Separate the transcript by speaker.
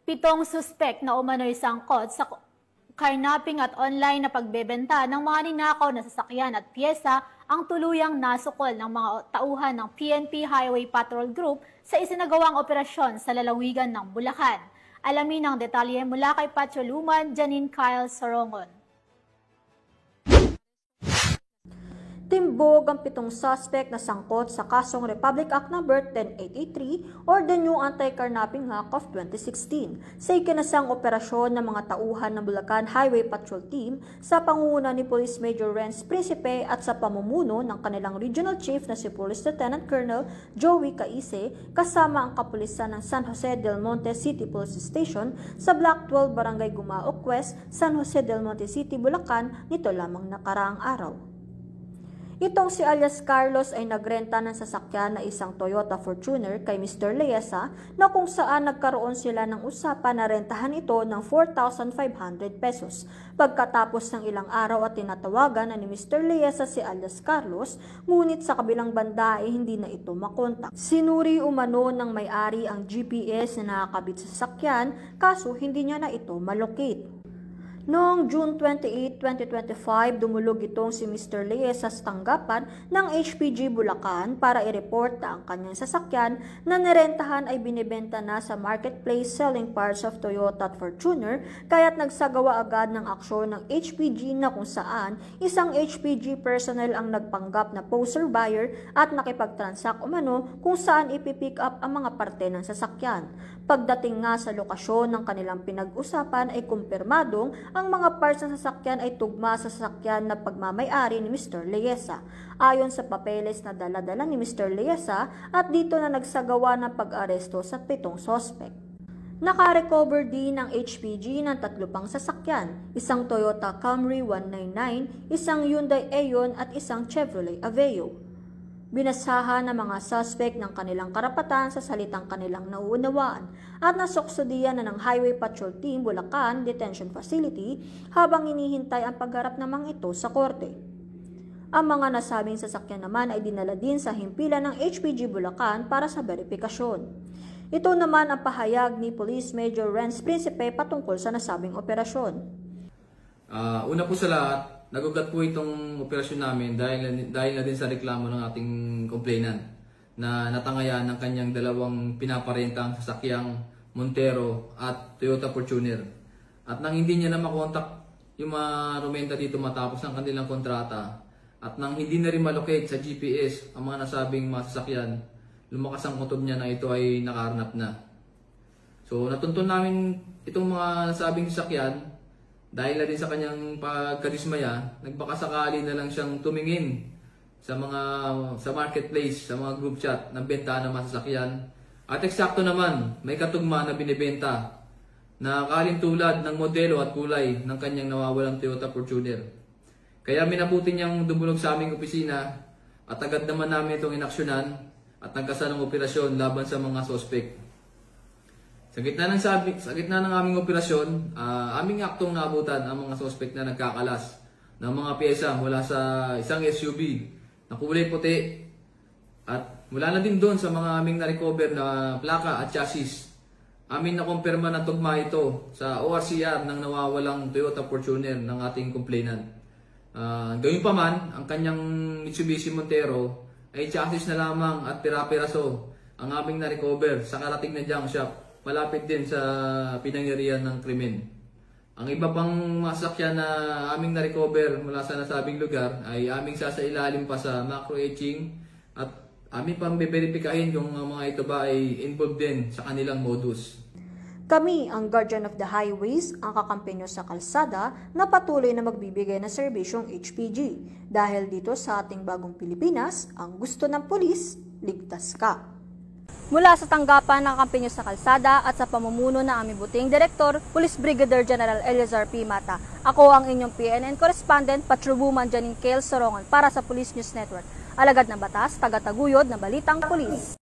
Speaker 1: Pitong suspek na umano'y sangkot sa carnapping at online na pagbebenta ng mga ninakaw na sasakyan at piyesa ang tuluyang nasukol ng mga tauhan ng PNP Highway Patrol Group sa isinagawang operasyon sa lalawigan ng Bulacan. Alamin ang detalye mula kay Patroluman Janine Kyle Sorongon.
Speaker 2: Timbog ang 7 suspect na sangkot sa kasong Republic Act No. 10883 or the new Anti-Carnapping Act of 2016 sa ikinasang operasyon ng mga tauhan ng Bulacan Highway Patrol Team sa pangunguna ni Police Major Renz Principe at sa pamumuno ng kanilang Regional Chief na si Police Lieutenant Colonel Joey Caise kasama ang kapulisan ng San Jose del Monte City Police Station sa Block 12 Barangay Gumaok West, San Jose del Monte City, Bulacan nito lamang nakaraang araw. Itong si alias Carlos ay nagrenta ng sasakyan na isang Toyota Fortuner kay Mr. Leesa na kung saan nagkaroon sila ng usapan na rentahan ito ng 4,500 pesos. Pagkatapos ng ilang araw at tinatawagan na ni Mr. Leesa si alias Carlos, ngunit sa kabilang banda ay hindi na ito makontak. Sinuri umano ng may-ari ang GPS na nakakabit sa sasakyan kaso hindi niya na ito malocate. Noong June 28, 2025, dumulog itong si Mr. Leesa sa tanggapan ng HPG Bulacan para i-report na ang kanyang sasakyan na nirentahan ay binibenta na sa marketplace selling parts of Toyota at Fortuner kaya't nagsagawa agad ng aksyon ng HPG na kung saan isang HPG personnel ang nagpanggap na poser buyer at nakipag-transact umano kung saan ipipick up ang mga parte ng sasakyan. Pagdating nga sa lokasyon ng kanilang pinag-usapan ay kumpirmadong ang mga parts ng sasakyan ay tugma sa sasakyan na pagmamay-ari ni Mr. Leesa. Ayon sa papeles na dala-dala ni Mr. Leesa at dito na nagsagawa ng pag-aresto sa 7 suspect. Nakarecover din ng HPG ng 3 pang sasakyan, isang Toyota Camry 199, isang Hyundai Eon at isang Chevrolet Aveo. Binasahan ng mga suspect ng kanilang karapatan sa salitang kanilang nauunawaan at nasuksodiyan na ng Highway Patrol Team Bulacan Detention Facility habang hinihintay ang pagharap namang ito sa korte. Ang mga nasabing sasakyan naman ay dinala din sa himpilan ng HPG Bulacan para sa verifikasyon. Ito naman ang pahayag ni Police Major Renz Principe patungkol sa nasabing operasyon.
Speaker 3: Una po sa lahat, nagugat po itong operasyon namin dahil na din sa reklamo ng ating complainant na natangayan ng kanyang dalawang pinaparentang sasakyang Montero at Toyota Fortuner. At nang hindi niya na makontak yung mga rumenta dito matapos ang kanilang kontrata at nang hindi na rin malocate sa GPS ang mga nasabing mga sasakyan, lumakas ang kutob niya na ito ay nakaharnap na. So natuntun namin itong mga nasabing sasakyan. Dahil na din sa kanyang pagkadismaya, nagbakasakali na lang siyang tumingin sa marketplace, sa mga group chat ng benta ng mga sasakyan. At eksakto naman, may katugma na binibenta na kalintulad ng modelo at kulay ng kanyang nawawalang Toyota Fortuner. Kaya minabuti niyang dumulog sa aming opisina at agad naman namin itong inaksyonan at nagkasa ng operasyon laban sa mga sospek. Sa gitna ng aming operasyon, aming aktong naabutan ang mga sospek na nagkakalas ng mga pyesa mula sa isang SUV na kulay puti at mula na din doon sa mga aming na-recover na plaka at chassis. Amin na kumpirma na tugma ito sa ORCR ng nawawalang Toyota Fortuner ng ating complainant. Gayun pa man, ang kanyang Mitsubishi Montero ay chassis na lamang at pira-piraso ang aming na-recover sa karating na junk shop. Malapit din sa pinangyarihan ng krimen. Ang iba pang masakyan na aming na-recover mula sa nasabing lugar ay aming sasailalim pa sa macro-etching at aming pang beberipikahin kung ang mga ito ba ay involved din sa kanilang modus.
Speaker 2: Kami, ang Guardian of the Highways, ang kakampi nyo sa kalsada na patuloy na magbibigay ng serbisyong HPG. Dahil dito sa ating bagong Pilipinas, ang gusto ng pulis, ligtas ka.
Speaker 4: Mula sa tanggapan ng kampinyo sa kalsada at sa pamumuno ng aming buting Direktor, Police Brigadier General Eleazar P. Mata. Ako ang inyong PNN Correspondent, Patroluman Janine Kyle Sorongon para sa Police News Network. Alagad ng batas, tagataguyod na balitang pulis.